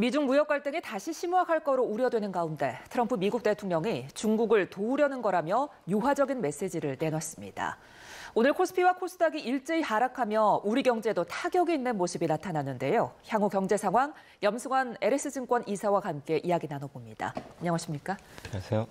미중 무역 갈등이 다시 심화할 거로 우려되는 가운데 트럼프 미국 대통령이 중국을 도우려는 거라며 유화적인 메시지를 내놨습니다. 오늘 코스피와 코스닥이 일제히 하락하며 우리 경제도 타격이 있는 모습이 나타났는데요. 향후 경제 상황 염승환 LS증권 이사와 함께 이야기 나눠봅니다. 안녕하십니까? 안녕하세요.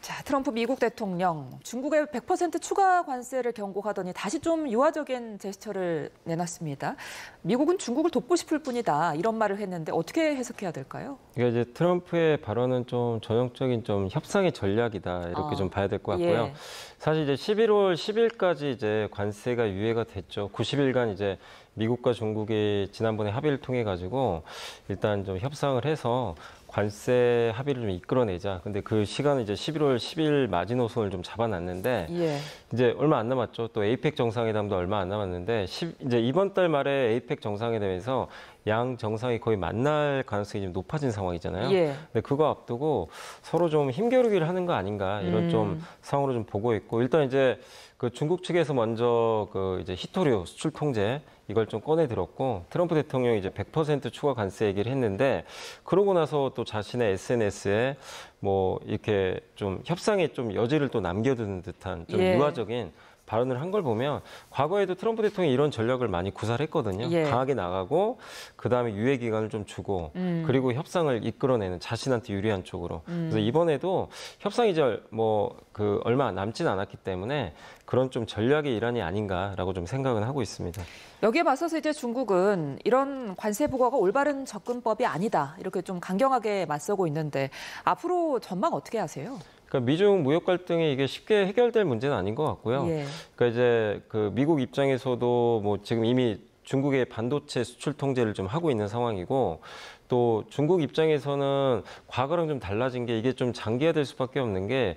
자, 트럼프 미국 대통령 중국의 100% 추가 관세를 경고하더니 다시 좀 유화적인 제스처를 내놨습니다. 미국은 중국을 돕고 싶을 뿐이다 이런 말을 했는데 어떻게 해석해야 될까요? 이게 이제 트럼프의 발언은 좀 전형적인 좀 협상의 전략이다 이렇게 좀 봐야 될 것 같고요. 예. 사실 이제 11월 10일까지 이제 관세가 유예가 됐죠. 90일간 이제 미국과 중국이 지난번에 합의를 통해 가지고 일단 좀 협상을 해서 관세 합의를 좀 이끌어내자. 근데 그 시간은 이제 11월 10일 마지노선을 좀 잡아놨는데 예. 이제 얼마 안 남았죠. 또 에이펙 정상회담도 얼마 안 남았는데 이제 이번 달 말에 에이펙 정상회담에서 양 정상이 거의 만날 가능성이 좀 높아진 상황이잖아요. 예. 근데 그거 앞두고 서로 좀 힘겨루기를 하는 거 아닌가 이런 좀 상황으로 좀 보고 있고 일단 이제 그 중국 측에서 먼저 그 이제 히토류 수출 통제 이걸 좀 꺼내 들었고 트럼프 대통령이 이제 100% 추가 관세 얘기를 했는데 그러고 나서 또 자신의 SNS에 뭐 이렇게 좀 협상에 좀 여지를 또 남겨두는 듯한 좀 예. 유화적인 발언을 한 걸 보면 과거에도 트럼프 대통령이 이런 전략을 많이 구사했거든요. 예. 강하게 나가고 그다음에 유예 기간을 좀 주고 그리고 협상을 이끌어내는 자신한테 유리한 쪽으로. 그래서 이번에도 협상이 이제 뭐 그 얼마 남진 않았기 때문에 그런 좀 전략의 일환이 아닌가라고 좀 생각은 하고 있습니다. 여기에 맞서서 이제 중국은 이런 관세 부과가 올바른 접근법이 아니다 이렇게 좀 강경하게 맞서고 있는데 앞으로 전망 어떻게 하세요? 그러니까 미중 무역 갈등이 이게 쉽게 해결될 문제는 아닌 것 같고요. 예. 그러니까 이제 그 미국 입장에서도 뭐 지금 이미 중국의 반도체 수출 통제를 좀 하고 있는 상황이고 또 중국 입장에서는 과거랑 좀 달라진 게 이게 좀 장기화될 수밖에 없는 게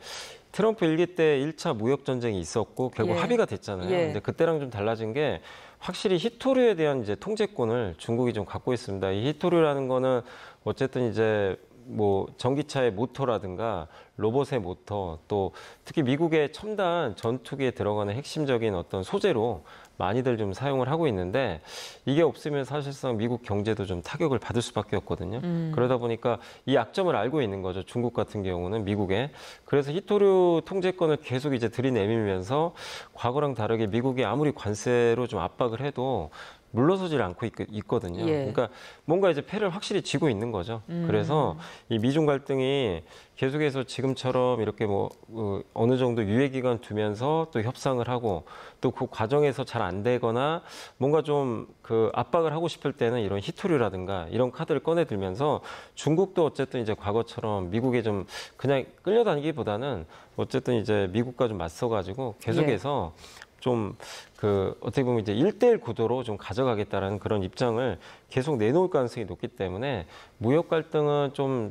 트럼프 일기 때 1차 무역 전쟁이 있었고 결국 예. 합의가 됐잖아요. 예. 근데 그때랑 좀 달라진 게 확실히 히토류에 대한 이제 통제권을 중국이 좀 갖고 있습니다. 이 히토류라는 거는 어쨌든 이제 뭐 전기차의 모터라든가 로봇의 모터 또 특히 미국의 첨단 전투기에 들어가는 핵심적인 어떤 소재로 많이들 좀 사용을 하고 있는데 이게 없으면 사실상 미국 경제도 좀 타격을 받을 수밖에 없거든요. 그러다 보니까 이 약점을 알고 있는 거죠. 중국 같은 경우는 미국에. 그래서 히토류 통제권을 계속 이제 들이내밀면서 과거랑 다르게 미국이 아무리 관세로 좀 압박을 해도 물러서질 않고 있거든요. 예. 그러니까 뭔가 이제 패를 확실히 쥐고 있는 거죠. 그래서 이 미중 갈등이 계속해서 지금처럼 이렇게 뭐 어느 정도 유예 기간 두면서 또 협상을 하고 또 그 과정에서 잘 안 되거나 뭔가 좀 그 압박을 하고 싶을 때는 이런 히토류라든가 이런 카드를 꺼내 들면서 중국도 어쨌든 이제 과거처럼 미국에 좀 그냥 끌려다니기보다는 어쨌든 이제 미국과 좀 맞서가지고 계속해서 좀 그 어떻게 보면 이제 1대1 구도로 좀 가져가겠다라는 그런 입장을 계속 내놓을 가능성이 높기 때문에 무역 갈등은 좀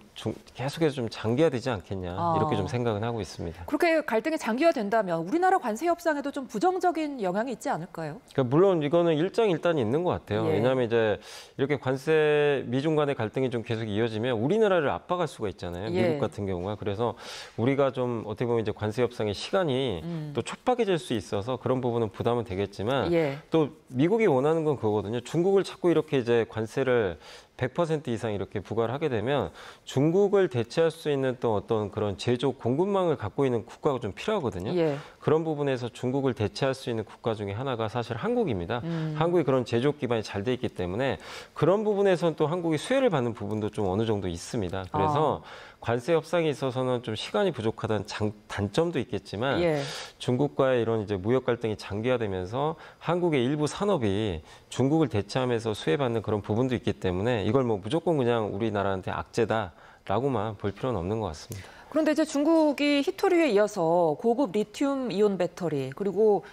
계속해서 좀 장기화되지 않겠냐 이렇게 좀 생각은 하고 있습니다. 그렇게 갈등이 장기화된다면 우리나라 관세 협상에도 좀 부정적인 영향이 있지 않을까요? 그러니까 물론 이거는 일장일단이 있는 것 같아요. 예. 왜냐하면 이제 이렇게 관세 미중 간의 갈등이 좀 계속 이어지면 우리나라를 압박할 수가 있잖아요. 예. 미국 같은 경우가. 그래서 우리가 좀 어떻게 보면 이제 관세 협상의 시간이 또 촉박해질 수 있어서 그런 부분은 부담은 되겠지만 예. 또 미국이 원하는 건 그거거든요. 중국을 자꾸 이렇게 이제 관세를 100% 이상 이렇게 부과를 하게 되면 중국을 대체할 수 있는 또 어떤 그런 제조 공급망을 갖고 있는 국가가 좀 필요하거든요. 예. 그런 부분에서 중국을 대체할 수 있는 국가 중에 하나가 사실 한국입니다. 한국이 그런 제조 기반이 잘 돼 있기 때문에 그런 부분에서는 또 한국이 수혜를 받는 부분도 좀 어느 정도 있습니다. 그래서 관세 협상에 있어서는 좀 시간이 부족하다는 단점도 있겠지만 예. 중국과의 이런 이제 무역 갈등이 장기화되면서 한국의 일부 산업이 중국을 대체하면서 수혜받는 그런 부분도 있기 때문에 이걸 뭐 무조건 그냥 우리나라한테 악재다라고만 볼 필요는 없는 것 같습니다. 그런데 이제 중국이 히토류에 이어서 고급 리튬 이온 배터리 그리고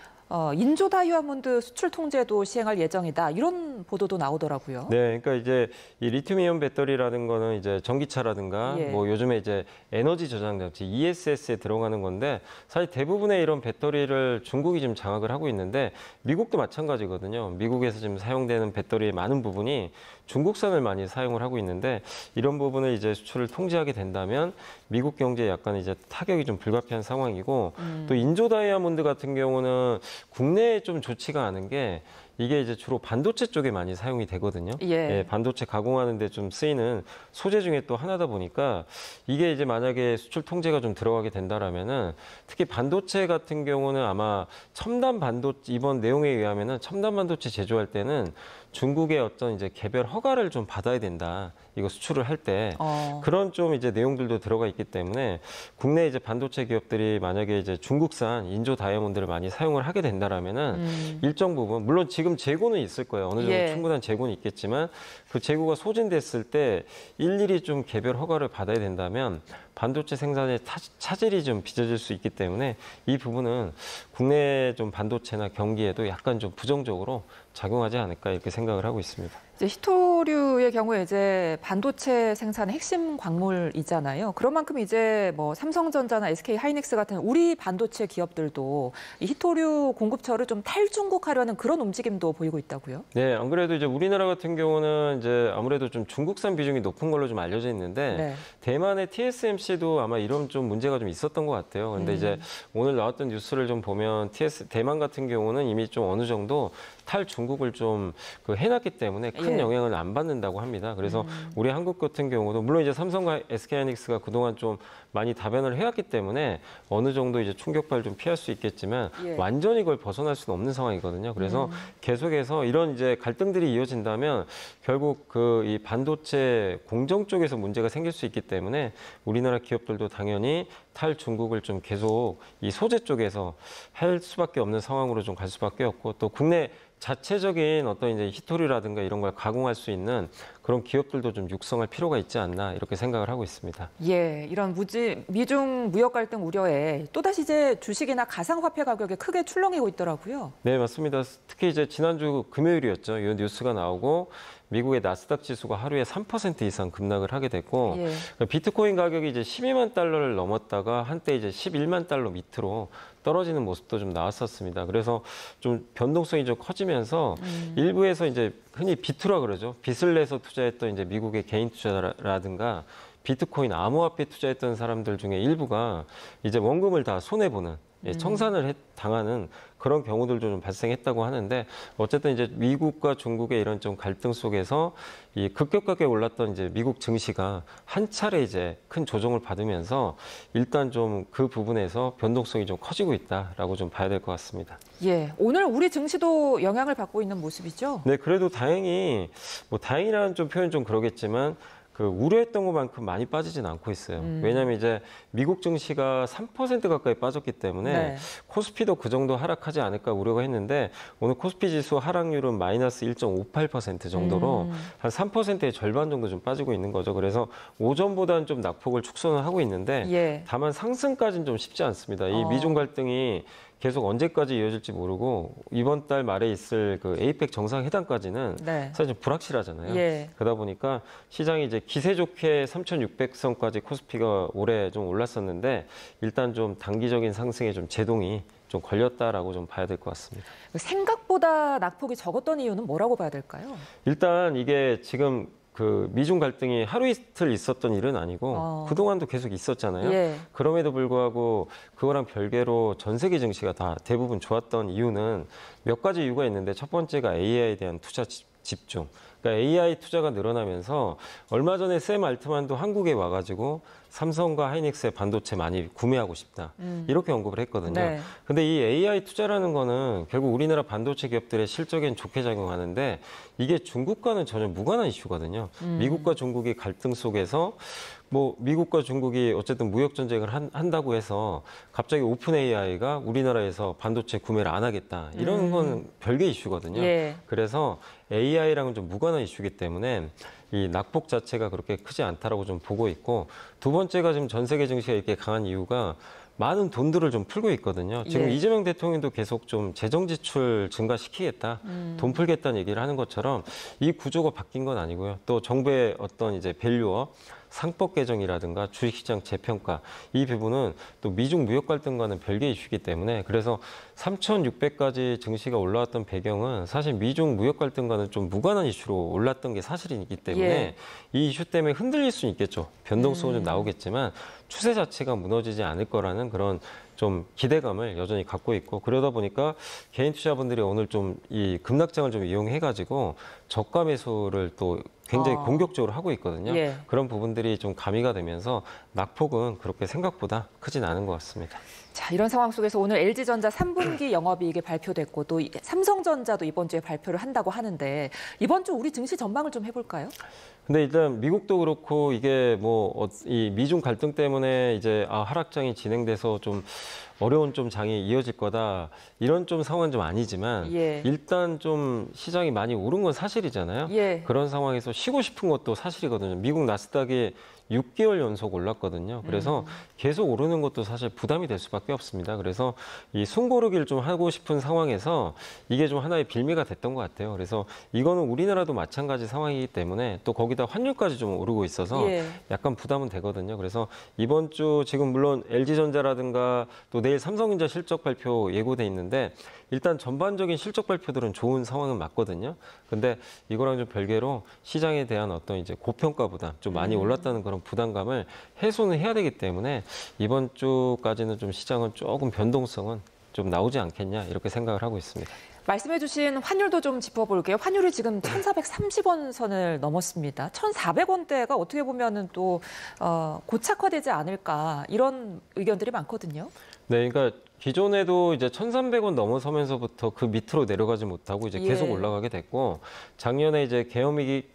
인조 다이아몬드 수출 통제도 시행할 예정이다. 이런 보도도 나오더라고요. 네, 그러니까 이제 이 리튬이온 배터리라는 거는 이제 전기차라든가 예. 뭐 요즘에 이제 에너지 저장 장치 ESS에 들어가는 건데 사실 대부분의 이런 배터리를 중국이 지금 장악을 하고 있는데 미국도 마찬가지거든요. 미국에서 지금 사용되는 배터리의 많은 부분이 중국산을 많이 사용을 하고 있는데 이런 부분을 이제 수출을 통제하게 된다면 미국 경제에 약간 이제 타격이 좀 불가피한 상황이고 또 인조 다이아몬드 같은 경우는 국내에 좀 좋지가 않은 게 이게 이제 주로 반도체 쪽에 많이 사용이 되거든요. 예. 반도체 가공하는 데 좀 쓰이는 소재 중에 또 하나다 보니까 이게 이제 만약에 수출 통제가 좀 들어가게 된다라면은 특히 반도체 같은 경우는 아마 첨단 반도체 이번 내용에 의하면은 첨단 반도체 제조할 때는 중국의 어떤 이제 개별 허가를 좀 받아야 된다. 이거 수출을 할 때 그런 좀 이제 내용들도 들어가 있기 때문에 국내 이제 반도체 기업들이 만약에 이제 중국산 인조 다이아몬드를 많이 사용을 하게 된다라면은 일정 부분 물론 지금 재고는 있을 거예요. 어느 정도 예. 충분한 재고는 있겠지만 그 재고가 소진됐을 때 일일이 좀 개별 허가를 받아야 된다면 반도체 생산에 차질이 좀 빚어질 수 있기 때문에 이 부분은 국내 좀 반도체나 경기에도 약간 좀 부정적으로 작용하지 않을까 이렇게 생각을 하고 있습니다. 이제 히토류의 경우에 이제 반도체 생산의 핵심 광물이잖아요. 그런 만큼 이제 뭐 삼성전자나 SK 하이닉스 같은 우리 반도체 기업들도 이 히토류 공급처를 좀 탈중국하려는 그런 움직임도 보이고 있다고요? 네, 안 그래도 이제 우리나라 같은 경우는 이제 아무래도 좀 중국산 비중이 높은 걸로 좀 알려져 있는데 네. 대만의 TSMC도 아마 이런 좀 문제가 좀 있었던 것 같아요. 근데 이제 오늘 나왔던 뉴스를 좀 보면 대만 같은 경우는 이미 좀 어느 정도 탈중국을 좀 해놨기 때문에 큰 예. 영향을 안 받는다고 합니다. 그래서 우리 한국 같은 경우도 물론 이제 삼성과 SK하이닉스가 그동안 좀 많이 다변을 해왔기 때문에 어느 정도 이제 충격파를 좀 피할 수 있겠지만 예. 완전히 그걸 벗어날 수는 없는 상황이거든요. 그래서 계속해서 이런 이제 갈등들이 이어진다면 결국 그 이 반도체 공정 쪽에서 문제가 생길 수 있기 때문에 우리나라 기업들도 당연히 탈중국을 좀 계속 이 소재 쪽에서 할 수밖에 없는 상황으로 좀 갈 수밖에 없고 또 국내 자체적인 어떤 이제 히토류라든가 이런 걸 가공할 수 있는 그런 기업들도 좀 육성할 필요가 있지 않나 이렇게 생각을 하고 있습니다. 예, 이런 미중 무역 갈등 우려에 또다시 이제 주식이나 가상화폐 가격이 크게 출렁이고 있더라고요. 네, 맞습니다. 특히 이제 지난주 금요일이었죠. 이 뉴스가 나오고 미국의 나스닥 지수가 하루에 3% 이상 급락을 하게 됐고 예. 비트코인 가격이 이제 12만 달러를 넘었다가 한때 이제 11만 달러 밑으로 떨어지는 모습도 좀 나왔었습니다. 그래서 좀 변동성이 좀 커지면서 일부에서 이제 흔히 비투라 그러죠. 빚을 내서 투자했던 이제 미국의 개인 투자라든가 비트코인 암호화폐 투자했던 사람들 중에 일부가 이제 원금을 다 손해보는 청산을 당하는 그런 경우들도 좀 발생했다고 하는데 어쨌든 이제 미국과 중국의 이런 좀 갈등 속에서 이 급격하게 올랐던 이제 미국 증시가 한 차례 이제 큰 조정을 받으면서 일단 좀 그 부분에서 변동성이 좀 커지고 있다라고 좀 봐야 될 것 같습니다. 예, 오늘 우리 증시도 영향을 받고 있는 모습이죠? 네, 그래도 다행히 뭐 다행이라는 좀 표현 좀 그러겠지만 그 우려했던 것만큼 많이 빠지진 않고 있어요. 왜냐하면 이제 미국 증시가 3% 가까이 빠졌기 때문에 네. 코스피도 그 정도 하락하지 않을까 우려가 했는데 오늘 코스피 지수 하락률은 마이너스 1.58% 정도로 한 3%의 절반 정도 좀 빠지고 있는 거죠. 그래서 오전보다는 좀 낙폭을 축소는 하고 있는데 예. 다만 상승까지는 좀 쉽지 않습니다. 이 미중 갈등이 계속 언제까지 이어질지 모르고 이번 달 말에 있을 그 에이펙 정상회담까지는 네. 사실 좀 불확실하잖아요. 예. 그러다 보니까 시장이 이제 기세 좋게 3,600선까지 코스피가 올해 좀 올랐었는데 일단 좀 단기적인 상승에 좀 제동이 좀 걸렸다라고 좀 봐야 될 것 같습니다. 생각보다 낙폭이 적었던 이유는 뭐라고 봐야 될까요? 일단 이게 지금 그 미중 갈등이 하루 이틀 있었던 일은 아니고 그동안도 계속 있었잖아요. 예. 그럼에도 불구하고 그거랑 별개로 전 세계 증시가 다 대부분 좋았던 이유는 몇 가지 이유가 있는데 첫 번째가 AI에 대한 투자 집중. 그러니까 AI 투자가 늘어나면서 얼마 전에 샘 알트만도 한국에 와가지고 삼성과 하이닉스의 반도체 많이 구매하고 싶다. 이렇게 언급을 했거든요. 네. 근데 이 AI 투자라는 거는 결국 우리나라 반도체 기업들의 실적엔 좋게 작용하는데 이게 중국과는 전혀 무관한 이슈거든요. 미국과 중국의 갈등 속에서 뭐 미국과 중국이 어쨌든 무역 전쟁을 한다고 해서 갑자기 오픈 AI가 우리나라에서 반도체 구매를 안 하겠다. 이런 건 별개 이슈거든요. 예. 그래서 AI랑은 좀 무관한 이슈이기 때문에 이 낙폭 자체가 그렇게 크지 않다라고 좀 보고 있고 두 번째가 지금 전 세계 증시가 이렇게 강한 이유가 많은 돈들을 좀 풀고 있거든요. 지금 예. 이재명 대통령도 계속 좀 재정 지출 증가시키겠다, 돈 풀겠다는 얘기를 하는 것처럼 이 구조가 바뀐 건 아니고요. 또 정부의 어떤 이제 밸류업, 상법 개정이라든가 주식시장 재평가 이 부분은 또 미중 무역 갈등과는 별개 이슈이기 때문에 그래서 3,600까지 증시가 올라왔던 배경은 사실 미중 무역 갈등과는 좀 무관한 이슈로 올랐던 게 사실이기 때문에 예. 이 이슈 때문에 흔들릴 수는 있겠죠. 변동성은 좀 나오겠지만 추세 자체가 무너지지 않을 거라는 그런 좀 기대감을 여전히 갖고 있고 그러다 보니까 개인 투자분들이 오늘 좀 이 급락장을 좀 이용해가지고 저가 매수를 또 굉장히 공격적으로 하고 있거든요. 예. 그런 부분들이 좀 가미가 되면서 낙폭은 그렇게 생각보다 크진 않은 것 같습니다. 자, 이런 상황 속에서 오늘 LG전자 3분기 영업이익이 발표됐고 또 삼성전자도 이번 주에 발표를 한다고 하는데 이번 주 우리 증시 전망을 좀 해볼까요? 근데 일단 미국도 그렇고 이게 뭐 이 미중 갈등 때문에 이제 하락장이 진행돼서 좀 어려운 좀 장이 이어질 거다 이런 좀 상황은 좀 아니지만 예. 일단 좀 시장이 많이 오른 건 사실이잖아요. 예. 그런 상황에서 쉬고 싶은 것도 사실이거든요. 미국 나스닥이 6개월 연속 올랐거든요. 그래서 계속 오르는 것도 사실 부담이 될 수밖에 없습니다. 그래서 이 숨고르기를 좀 하고 싶은 상황에서 이게 좀 하나의 빌미가 됐던 것 같아요. 그래서 이거는 우리나라도 마찬가지 상황이기 때문에 또 거기다 환율까지 좀 오르고 있어서 예. 약간 부담은 되거든요. 그래서 이번 주 지금 물론 LG전자라든가 또 내일 삼성전자 실적 발표 예고돼 있는데 일단 전반적인 실적 발표들은 좋은 상황은 맞거든요. 근데 이거랑 좀 별개로 시장에 대한 어떤 이제 고평가보다 좀 많이 올랐다는 그런 부담감을 해소는 해야 되기 때문에 이번 주까지는 좀 시장은 조금 변동성은 좀 나오지 않겠냐 이렇게 생각을 하고 있습니다. 말씀해주신 환율도 좀 짚어볼게요. 환율이 지금 1,430원 선을 넘었습니다. 1,400원대가 어떻게 보면은 또 고착화되지 않을까 이런 의견들이 많거든요. 네, 그러니까 기존에도 이제 1,300원 넘어서면서부터 그 밑으로 내려가지 못하고 이제 계속 예. 올라가게 됐고 작년에 이제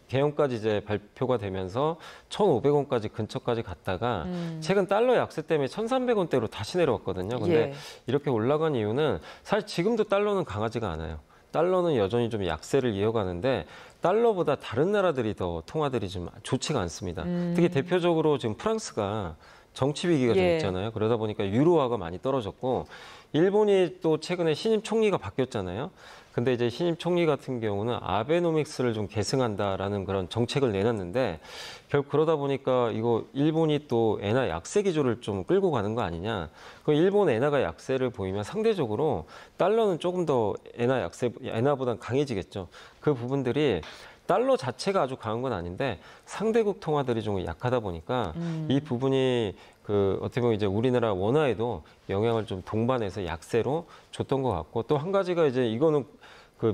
계엄까지 이제 발표가 되면서 1,500원까지 근처까지 갔다가 최근 달러 약세 때문에 1,300원대로 다시 내려왔거든요. 근데 예. 이렇게 올라간 이유는 사실 지금도 달러는 강하지가 않아요. 달러는 여전히 좀 약세를 이어가는데 달러보다 다른 나라들이 더 통화들이 좀 좋지가 않습니다. 특히 대표적으로 지금 프랑스가 정치 위기가 좀 예. 있잖아요. 그러다 보니까 유로화가 많이 떨어졌고 일본이 또 최근에 신임 총리가 바뀌었잖아요. 근데 이제 신임 총리 같은 경우는 아베노믹스를 좀 계승한다라는 그런 정책을 내놨는데 결국 그러다 보니까 이거 일본이 또 엔화 약세 기조를 좀 끌고 가는 거 아니냐. 그 일본 엔화가 약세를 보이면 상대적으로 달러는 조금 더 엔화보단 강해지겠죠. 그 부분들이 달러 자체가 아주 강한 건 아닌데 상대국 통화들이 좀 약하다 보니까 이 부분이 어떻게 보면 이제 우리나라 원화에도 영향을 좀 동반해서 약세로 줬던 것 같고 또 한 가지가 이제 이거는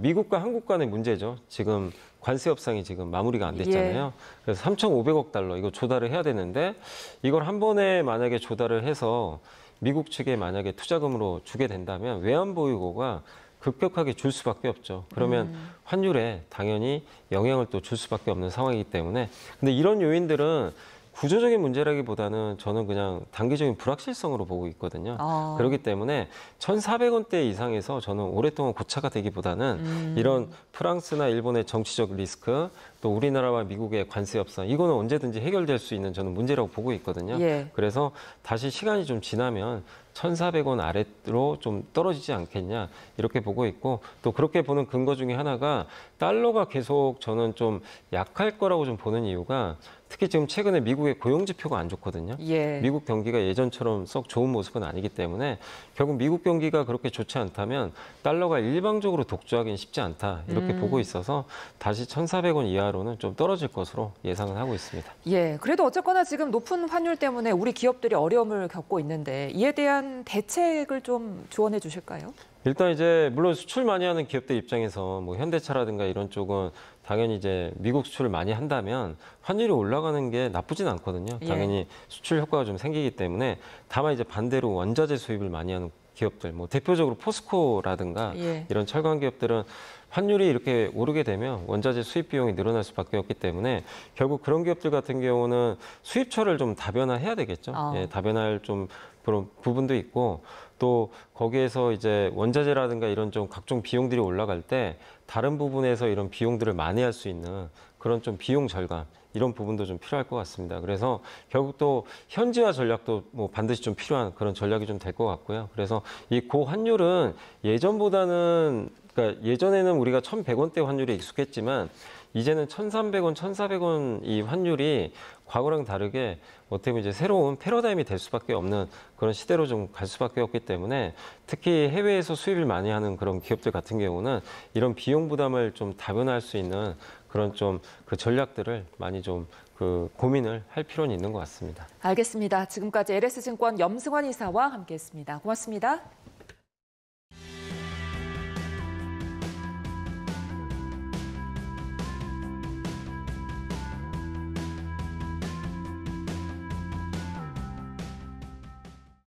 미국과 한국 간의 문제죠. 지금 관세 협상이 지금 마무리가 안 됐잖아요. 예. 그래서 3,500억 달러 이거 조달을 해야 되는데 이걸 한 번에 만약에 조달을 해서 미국 측에 만약에 투자금으로 주게 된다면 외환보유고가 급격하게 줄 수밖에 없죠. 그러면 환율에 당연히 영향을 또 줄 수밖에 없는 상황이기 때문에 근데 이런 요인들은 구조적인 문제라기보다는 저는 그냥 단기적인 불확실성으로 보고 있거든요. 그렇기 때문에 1,400원대 이상에서 저는 오랫동안 고차가 되기보다는 이런 프랑스나 일본의 정치적 리스크 또 우리나라와 미국의 관세 협상 이거는 언제든지 해결될 수 있는 저는 문제라고 보고 있거든요. 예. 그래서 다시 시간이 좀 지나면 1,400원 아래로 좀 떨어지지 않겠냐 이렇게 보고 있고 또 그렇게 보는 근거 중에 하나가 달러가 계속 저는 좀 약할 거라고 좀 보는 이유가 특히 지금 최근에 미국의 고용 지표가 안 좋거든요. 예. 미국 경기가 예전처럼 썩 좋은 모습은 아니기 때문에 결국 미국 경기가 그렇게 좋지 않다면 달러가 일방적으로 독주하기는 쉽지 않다 이렇게 보고 있어서 다시 1,400원 이하로는 좀 떨어질 것으로 예상을 하고 있습니다. 예, 그래도 어쨌거나 지금 높은 환율 때문에 우리 기업들이 어려움을 겪고 있는데 이에 대한 대책을 좀 조언해 주실까요? 일단 이제 물론 수출 많이 하는 기업들 입장에서 뭐 현대차라든가 이런 쪽은 당연히 이제 미국 수출을 많이 한다면 환율이 올라가는 게 나쁘진 않거든요. 당연히 수출 효과가 좀 생기기 때문에 다만 이제 반대로 원자재 수입을 많이 하는 기업들, 뭐 대표적으로 포스코라든가 이런 철강 기업들은 환율이 이렇게 오르게 되면 원자재 수입 비용이 늘어날 수밖에 없기 때문에 결국 그런 기업들 같은 경우는 수입처를 좀 다변화해야 되겠죠. 예, 다변화할 좀 그런 부분도 있고 또 거기에서 이제 원자재라든가 이런 좀 각종 비용들이 올라갈 때 다른 부분에서 이런 비용들을 만회할 수 있는 그런 좀 비용 절감 이런 부분도 좀 필요할 것 같습니다. 그래서 결국 또 현지화 전략도 뭐 반드시 좀 필요한 그런 전략이 좀 될 것 같고요. 그래서 이 고환율은 예전보다는 그러니까 예전에는 우리가 1,100원대 환율에 익숙했지만 이제는 1,300원, 1,400원 이 환율이 과거랑 다르게 어떻게 보면 이제 새로운 패러다임이 될 수밖에 없는 그런 시대로 좀 갈 수밖에 없기 때문에 특히 해외에서 수입을 많이 하는 그런 기업들 같은 경우는 이런 비용 부담을 좀 다변화할 수 있는 그런 좀 그 전략들을 많이 좀 그 고민을 할 필요는 있는 것 같습니다. 알겠습니다. 지금까지 LS증권 염승환 이사와 함께했습니다. 고맙습니다.